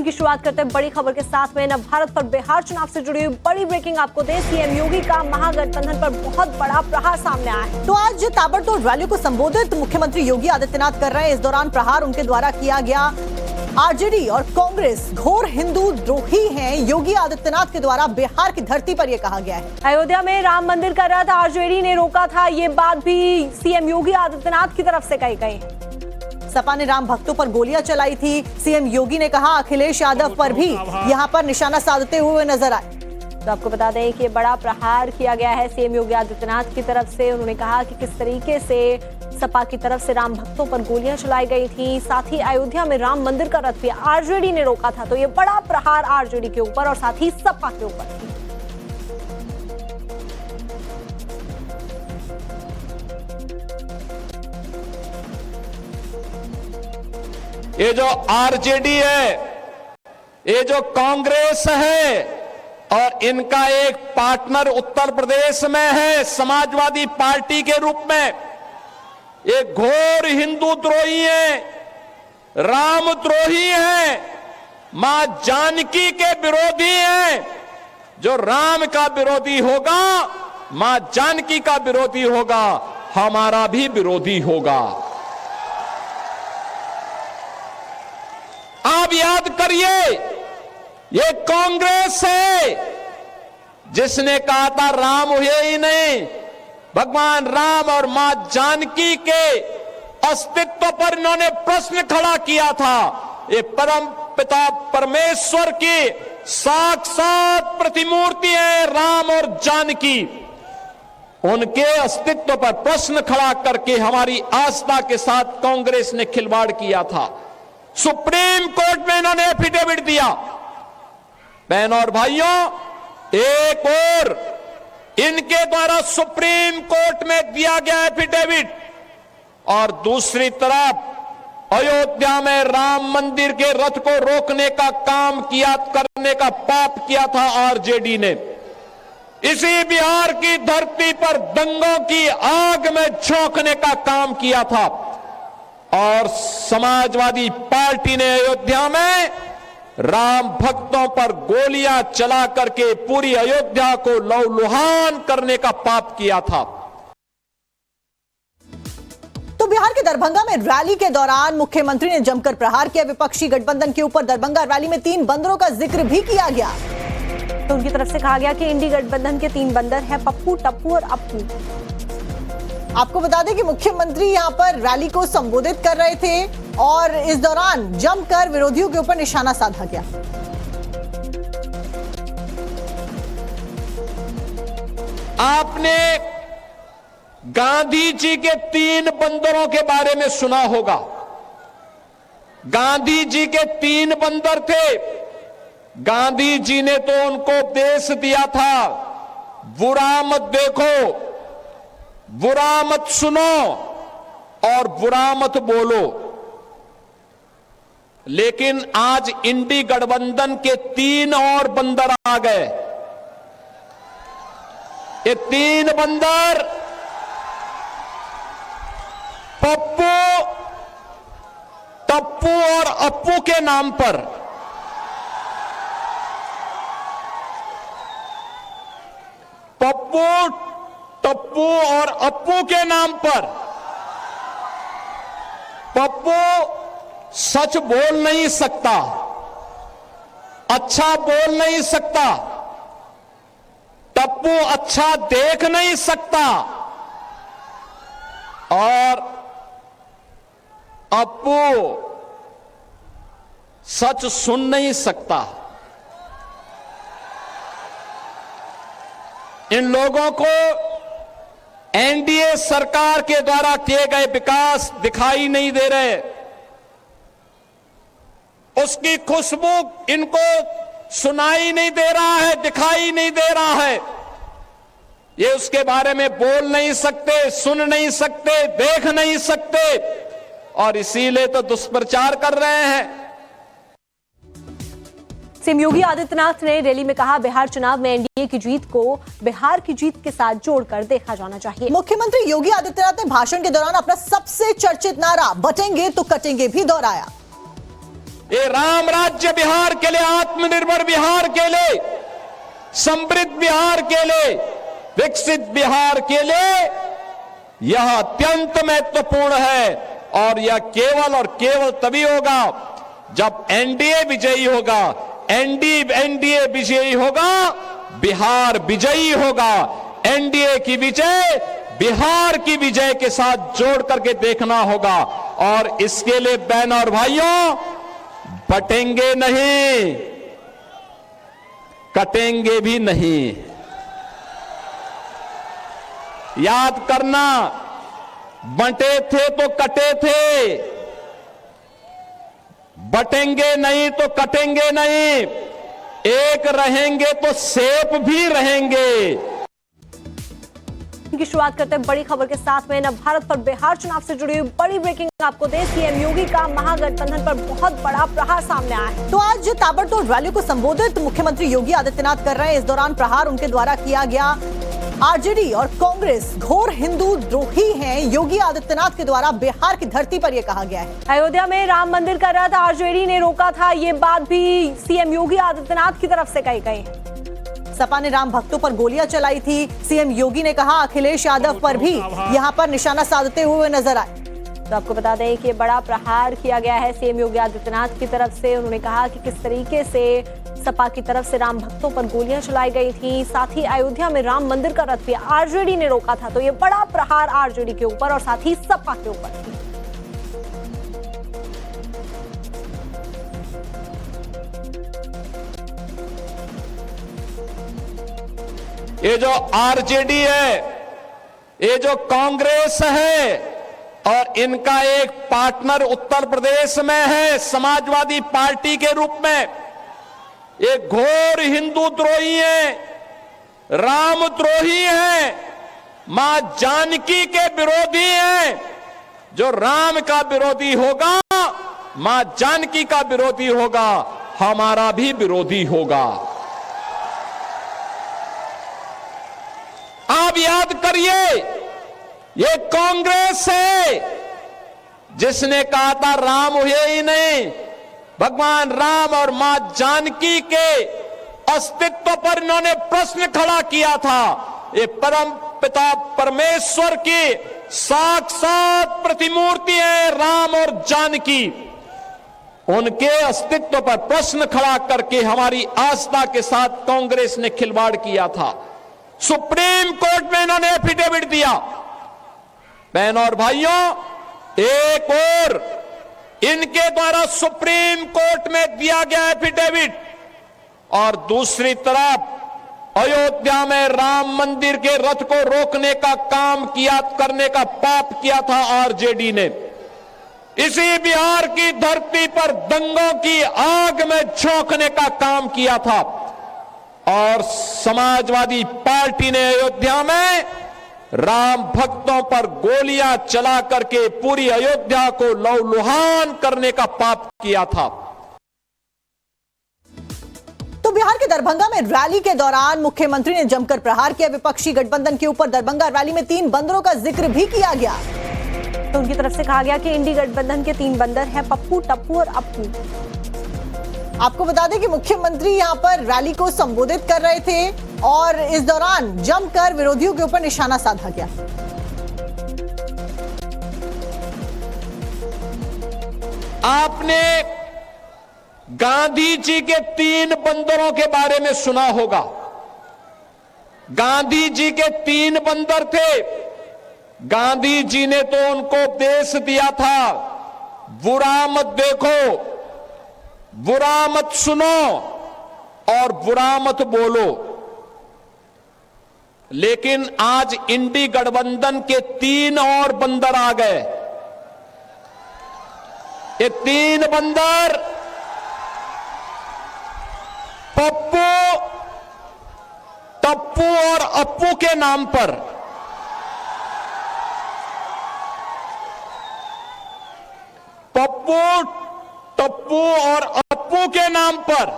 की शुरुआत करते हैं बड़ी खबर के साथ में। नव भारत पर बिहार चुनाव से जुड़ी हुई बड़ी ब्रेकिंग आपको दे, सीएम योगी का महागठबंधन पर बहुत बड़ा प्रहार सामने आया है। तो आज ताबड़तोड़ रैली को संबोधित मुख्यमंत्री योगी आदित्यनाथ कर रहे हैं। इस दौरान प्रहार उनके द्वारा किया गया। आरजेडी और कांग्रेस घोर हिंदू द्रोही हैं, योगी आदित्यनाथ के द्वारा बिहार की धरती पर यह कहा गया है। अयोध्या में राम मंदिर का रथ आरजेडी ने रोका था, ये बात भी सीएम योगी आदित्यनाथ की तरफ से कही गई। सपा ने राम भक्तों पर गोलियां चलाई थी। सीएम योगी ने कहा अखिलेश यादव पर भी यहां पर निशाना साधते हुए नजर आए। तो आपको बता दें कि बड़ा प्रहार किया गया है सीएम योगी आदित्यनाथ की तरफ से। उन्होंने कहा कि किस तरीके से सपा की तरफ से राम भक्तों पर गोलियां चलाई गई थी, साथ ही अयोध्या में राम मंदिर का रथ भी आरजेडी ने रोका था। तो ये बड़ा प्रहार आरजेडी के ऊपर और साथ ही सपा के ऊपर। ये जो आरजेडी है, ये जो कांग्रेस है और इनका एक पार्टनर उत्तर प्रदेश में है समाजवादी पार्टी के रूप में, ये घोर हिंदू द्रोही है, राम द्रोही है, मां जानकी के विरोधी है। जो राम का विरोधी होगा, मां जानकी का विरोधी होगा, हमारा भी विरोधी होगा। आप याद करिए, ये कांग्रेस है जिसने कहा था राम हुए ही नहीं, भगवान राम और मां जानकी के अस्तित्व पर इन्होंने प्रश्न खड़ा किया था। ये परम पिता परमेश्वर की साक्षात प्रतिमूर्ति है राम और जानकी। उनके अस्तित्व पर प्रश्न खड़ा करके हमारी आस्था के साथ कांग्रेस ने खिलवाड़ किया था। सुप्रीम कोर्ट में इन्होंने एफिडेविट दिया। बहनों और भाइयों, एक और इनके द्वारा सुप्रीम कोर्ट में दिया गया एफिडेविट और दूसरी तरफ अयोध्या में राम मंदिर के रथ को रोकने का काम किया, करने का पाप किया था आरजेडी ने। इसी बिहार की धरती पर दंगों की आग में झोंकने का काम किया था और समाजवादी पार्टी ने अयोध्या में राम भक्तों पर गोलियां चला करके पूरी अयोध्या को लहूलुहान करने का पाप किया था। तो बिहार के दरभंगा में रैली के दौरान मुख्यमंत्री ने जमकर प्रहार किया विपक्षी गठबंधन के ऊपर। दरभंगा रैली में 3 बंदरों का जिक्र भी किया गया। तो उनकी तरफ से कहा गया कि इंडी गठबंधन के 3 बंदर हैं, पप्पू, टप्पू और अप्पू। आपको बता दें कि मुख्यमंत्री यहां पर रैली को संबोधित कर रहे थे और इस दौरान जमकर विरोधियों के ऊपर निशाना साधा गया। आपने गांधी जी के 3 बंदरों के बारे में सुना होगा। गांधी जी के 3 बंदर थे। गांधी जी ने तो उनको उपदेश दिया था, बुरा मत देखो, बुरा मत सुनो और बुरा मत बोलो। लेकिन आज इंडी गठबंधन के 3 और बंदर आ गए। ये 3 बंदर पप्पू, टप्पू और अप्पू के नाम पर पप्पू, टप्पू और अप्पू के नाम पर। पप्पू सच बोल नहीं सकता, अच्छा बोल नहीं सकता, टप्पू अच्छा देख नहीं सकता और अप्पू सच सुन नहीं सकता। इन लोगों को एनडीए सरकार के द्वारा किए गए विकास दिखाई नहीं दे रहे, उसकी खुशबू इनको सुनाई नहीं दे रहा है, दिखाई नहीं दे रहा है। ये उसके बारे में बोल नहीं सकते, सुन नहीं सकते, देख नहीं सकते और इसीलिए तो दुष्प्रचार कर रहे हैं। सीएम योगी आदित्यनाथ ने रैली में कहा, बिहार चुनाव में एनडीए की जीत को बिहार की जीत के साथ जोड़कर देखा जाना चाहिए। मुख्यमंत्री योगी आदित्यनाथ ने भाषण के दौरान अपना सबसे चर्चित नारा बटेंगे तो कटेंगे भी दोहराया। ये राम राज्य बिहार के लिए, आत्मनिर्भर बिहार के लिए, समृद्ध बिहार के लिए, विकसित बिहार के लिए यह अत्यंत महत्वपूर्ण है। और यह केवल और केवल तभी होगा जब एनडीए विजयी होगा। एनडीए विजयी होगा, बिहार विजयी होगा। एनडीए की विजय बिहार की विजय के साथ जोड़ करके देखना होगा। और इसके लिए बहनों और भाइयों, बटेंगे नहीं, कटेंगे भी नहीं। याद करना, बंटे थे तो कटे थे, बटेंगे नहीं तो कटेंगे नहीं, एक रहेंगे तो सेफ भी रहेंगे। की शुरुआत करते हैं बड़ी खबर के साथ में। भारत पर बिहार चुनाव से जुड़ी हुई बड़ी ब्रेकिंग आपको दे, सीएम योगी का महागठबंधन पर बहुत बड़ा प्रहार सामने आया है। तो आज ताबड़तोड़ रैली को संबोधित मुख्यमंत्री योगी आदित्यनाथ कर रहे हैं। इस दौरान प्रहार उनके द्वारा किया गया। आरजेडी और कांग्रेस घोर हिंदू द्रोही हैं, योगी आदित्यनाथ के द्वारा बिहार की धरती पर यह कहा गया है। अयोध्या में राम मंदिर का रथ आरजेडी ने रोका था, ये बात भी सीएम योगी आदित्यनाथ की तरफ से कही गई है। सपा ने राम भक्तों पर गोलियां चलाई थी। सीएम योगी ने कहा अखिलेश यादव पर भी यहां पर निशाना साधते हुए नजर आए। तो आपको बता दें कि बड़ा प्रहार किया गया है सीएम योगी आदित्यनाथ की तरफ से। उन्होंने कहा कि किस तरीके से सपा की तरफ से राम भक्तों पर गोलियां चलाई गई थी, साथ ही अयोध्या में राम मंदिर का रथ भी आरजेडी ने रोका था। तो ये बड़ा प्रहार आरजेडी के ऊपर और साथ ही सपा के ऊपर। ये जो आरजेडी है, ये जो कांग्रेस है और इनका एक पार्टनर उत्तर प्रदेश में है समाजवादी पार्टी के रूप में, ये घोर हिंदू द्रोही है, राम द्रोही है, मां जानकी के विरोधी हैं। जो राम का विरोधी होगा, मां जानकी का विरोधी होगा, हमारा भी विरोधी होगा। आप याद करिए, ये कांग्रेस है जिसने कहा था राम हुए ही नहीं, भगवान राम और मां जानकी के अस्तित्व पर इन्होंने प्रश्न खड़ा किया था। ये परम पिता परमेश्वर की साक्षात प्रतिमूर्ति है राम और जानकी। उनके अस्तित्व पर प्रश्न खड़ा करके हमारी आस्था के साथ कांग्रेस ने खिलवाड़ किया था। सुप्रीम कोर्ट में इन्होंने एफिडेविट दिया। बहनों और भाइयों, एक और इनके द्वारा सुप्रीम कोर्ट में दिया गया एफिडेविट और दूसरी तरफ अयोध्या में राम मंदिर के रथ को रोकने का काम किया, करने का पाप किया था आरजेडी ने। इसी बिहार की धरती पर दंगों की आग में झोंकने का काम किया था और समाजवादी पार्टी ने अयोध्या में राम भक्तों पर गोलियां चला करके पूरी अयोध्या को लहूलुहान करने का पाप किया था। तो बिहार के दरभंगा में रैली के दौरान मुख्यमंत्री ने जमकर प्रहार किया विपक्षी गठबंधन के ऊपर। दरभंगा रैली में 3 बंदरों का जिक्र भी किया गया। तो उनकी तरफ से कहा गया कि इंडी गठबंधन के 3 बंदर हैं, पप्पू, टप्पू और अप्पू। आपको बता दें कि मुख्यमंत्री यहां पर रैली को संबोधित कर रहे थे और इस दौरान जमकर विरोधियों के ऊपर निशाना साधा गया। आपने गांधी जी के 3 बंदरों के बारे में सुना होगा। गांधी जी के 3 बंदर थे। गांधी जी ने तो उनको उपदेश दिया था, बुरा मत देखो, बुरा मत सुनो और बुरा मत बोलो। लेकिन आज इंडी गठबंधन के 3 और बंदर आ गए। ये 3 बंदर पप्पू, टप्पू और अप्पू के नाम पर पप्पू, टप्पू और अप्पू के नाम पर